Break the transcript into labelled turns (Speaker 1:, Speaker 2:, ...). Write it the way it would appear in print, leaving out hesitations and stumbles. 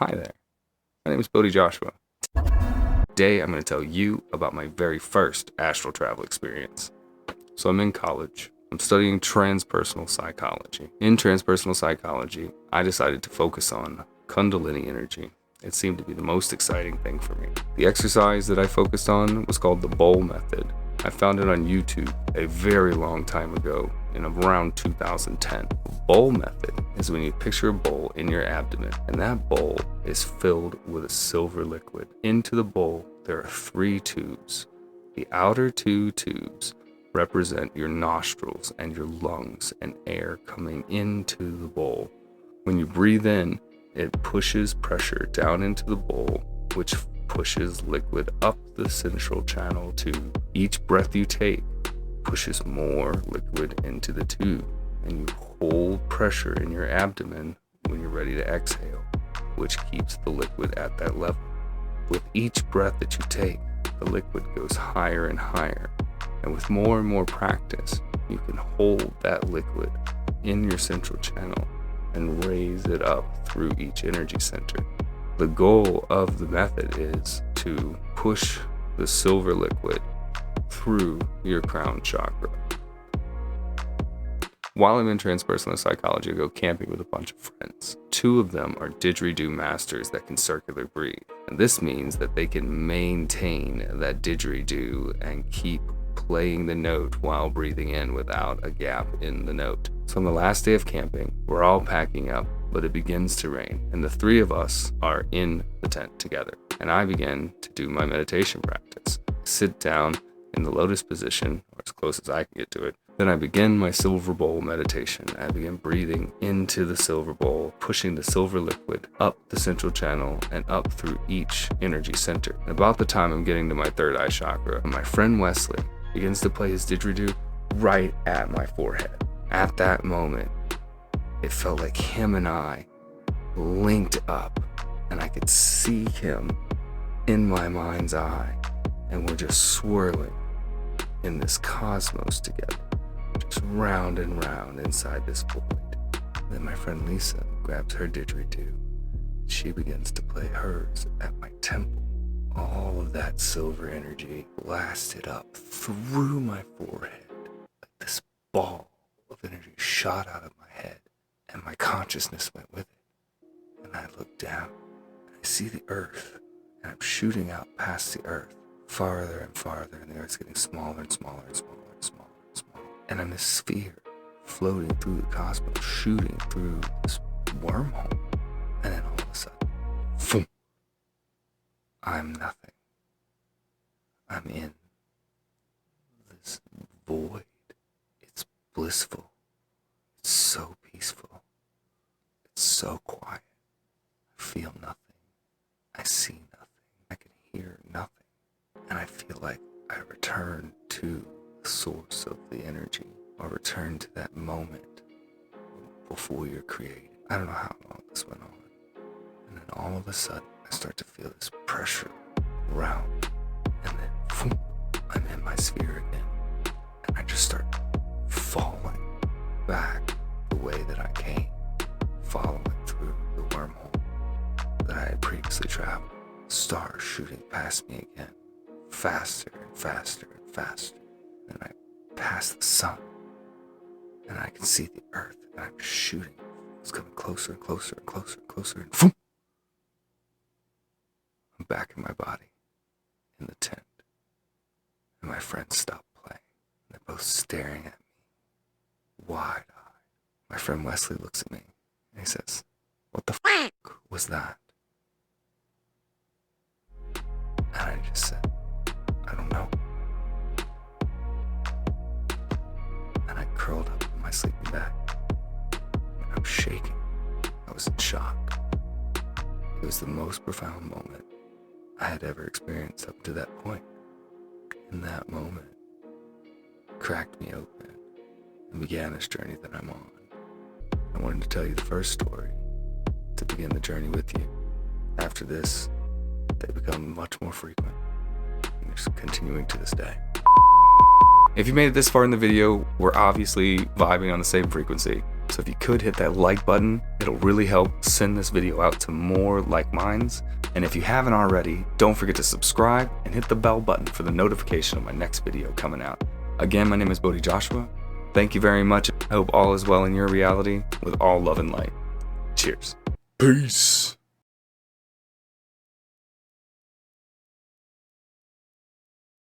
Speaker 1: Hi there, my name is Bodhi Joshua. Today I'm going to tell you about my very first astral travel experience. So I'm in college. I'm studying transpersonal psychology. In transpersonal psychology, I decided to focus on Kundalini energy. It seemed to be the most exciting thing for me. The exercise that I focused on was called the bowl method. I found it on YouTube a very long time ago in around 2010. The bowl method is when you picture a bowl in your abdomen, and that bowl is filled with a silver liquid. Into the bowl, there are 3 tubes. The outer 2 tubes represent your nostrils and your lungs and air coming into the bowl. When you breathe in, it pushes pressure down into the bowl, which pushes liquid up the central channel tube. Each breath you take pushes more liquid into the tube, and you hold pressure in your abdomen when you're ready to exhale, which keeps the liquid at that level. With each breath that you take, the liquid goes higher and higher, and with more and more practice, you can hold that liquid in your central channel and raise it up through each energy center. The goal of the method is to push the silver liquid through your crown chakra. While I'm in transpersonal psychology, I go camping with a bunch of friends. 2 of them are didgeridoo masters that can circular breathe. And this means that they can maintain that didgeridoo and keep playing the note while breathing in without a gap in the note. So on the last day of camping, we're all packing up, but it begins to rain, and the 3 of us are in the tent together. And I begin to do my meditation practice. Sit down in the lotus position, or as close as I can get to it. Then I begin my silver bowl meditation. I begin breathing into the silver bowl, pushing the silver liquid up the central channel and up through each energy center. And about the time I'm getting to my 3rd eye chakra, my friend Wesley begins to play his didgeridoo right at my forehead. At that moment, it felt like him and I linked up, and I could see him in my mind's eye, and we're just swirling in this cosmos together, just round and round inside this void. Then my friend Lisa grabs her didgeridoo. She begins to play hers at my temple. All of that silver energy blasted up through my forehead. Like this ball of energy shot out of my head, and my consciousness went with it. And I look down, and I see the earth, and I'm shooting out past the earth, farther and farther, and the earth's getting smaller and smaller and smaller and smaller and smaller. And I'm a sphere floating through the cosmos, shooting through this wormhole. And then all of a sudden, boom, I'm nothing. I'm in this void. It's blissful. It's so peaceful. It's so quiet. I feel nothing. I see nothing. I can hear nothing. And I feel like I return to the source of the energy, or return to that moment before you're created. I don't know how long this went on. And then all of a sudden, I start to feel this pressure around, and then boom, I'm in my sphere again. And I just start falling back the way that I came, following through the wormhole that I had previously traveled. Stars shooting past me again, faster and faster and faster. And I pass the sun, and I can see the earth, and I'm just shooting. It's coming closer and closer and closer and closer, and boom, I'm back in my body, in the tent. And my friends stop playing. They're both staring at me, wide-eyed. My friend Wesley looks at me, and he says, "What the fuck was that?" And I just said, "I don't know." And I curled up in my sleeping bag, and I was shaking. I was in shock. It was the most profound moment I had ever experienced up to that point. And that moment cracked me open and began this journey that I'm on. I wanted to tell you the first story to begin the journey with you. After this, they become much more frequent, and it's continuing to this day. If you made it this far in the video, we're obviously vibing on the same frequency. So if you could hit that like button, it'll really help send this video out to more like minds. And if you haven't already, don't forget to subscribe and hit the bell button for the notification of my next video coming out. Again, my name is Bodhi Joshua. Thank you very much. I hope all is well in your reality with all love and light. Cheers. Peace.